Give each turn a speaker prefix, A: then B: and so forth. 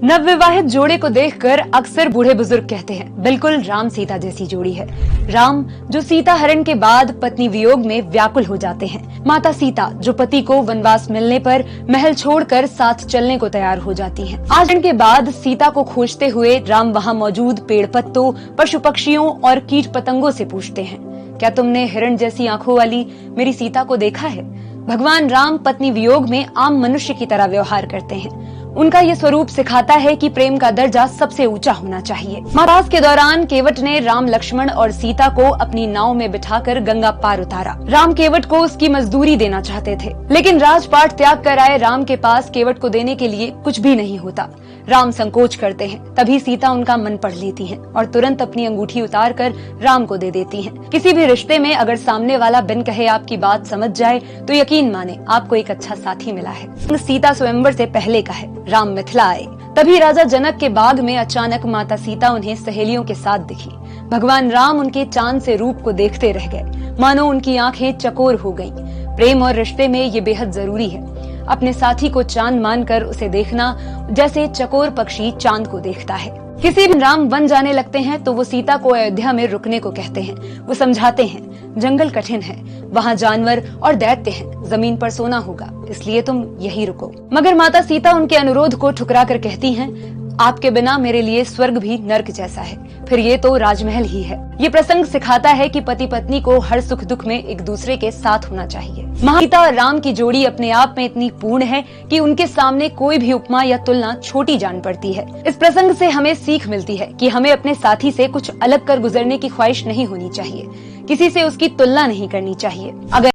A: नवविवाहित जोड़े को देखकर अक्सर बूढ़े बुजुर्ग कहते हैं, बिल्कुल राम सीता जैसी जोड़ी है। राम जो सीता हरण के बाद पत्नी वियोग में व्याकुल हो जाते हैं, माता सीता जो पति को वनवास मिलने पर महल छोड़कर साथ चलने को तैयार हो जाती हैं। आज के बाद सीता को खोजते हुए राम वहां मौजूद पेड़ पत्तों, पशु पक्षियों और कीट पतंगों से पूछते हैं, क्या तुमने हिरण जैसी आंखों वाली मेरी सीता को देखा है? भगवान राम पत्नी वियोग में आम मनुष्य की तरह व्यवहार करते हैं। उनका ये स्वरूप सिखाता है कि प्रेम का दर्जा सबसे ऊंचा होना चाहिए। महाराज के दौरान केवट ने राम, लक्ष्मण और सीता को अपनी नाव में बिठाकर गंगा पार उतारा। राम केवट को उसकी मजदूरी देना चाहते थे, लेकिन राजपाट त्याग कर आए राम के पास केवट को देने के लिए कुछ भी नहीं होता। राम संकोच करते हैं, तभी सीता उनका मन पढ़ लेती हैं और तुरंत अपनी अंगूठी उतार कर राम को दे देती हैं। किसी भी रिश्ते में अगर सामने वाला बिन कहे आपकी बात समझ जाए तो यकीन माने आपको एक अच्छा साथी मिला है। सीता स्वयंवर से पहले का है, राम मिथिला आए। तभी राजा जनक के बाग में अचानक माता सीता उन्हें सहेलियों के साथ दिखी। भगवान राम उनके चांद से रूप को देखते रह गए, मानो उनकी आंखें चकोर हो गईं। प्रेम और रिश्ते में ये बेहद जरूरी है। अपने साथी को चांद मानकर उसे देखना जैसे चकोर पक्षी चांद को देखता है। किसी भी राम वन जाने लगते हैं तो वो सीता को अयोध्या में रुकने को कहते हैं। वो समझाते हैं, जंगल कठिन है, वहाँ जानवर और दैत्य हैं, जमीन पर सोना होगा, इसलिए तुम यही रुको। मगर माता सीता उनके अनुरोध को ठुकरा कर कहती हैं, आपके बिना मेरे लिए स्वर्ग भी नर्क जैसा है, फिर ये तो राजमहल ही है। ये प्रसंग सिखाता है कि पति पत्नी को हर सुख दुख में एक दूसरे के साथ होना चाहिए। सीता और राम की जोड़ी अपने आप में इतनी पूर्ण है कि उनके सामने कोई भी उपमा या तुलना छोटी जान पड़ती है। इस प्रसंग से हमें सीख मिलती है कि हमें अपने साथी से कुछ अलग कर गुजरने की ख्वाहिश नहीं होनी चाहिए, किसी से उसकी तुलना नहीं करनी चाहिए। अगर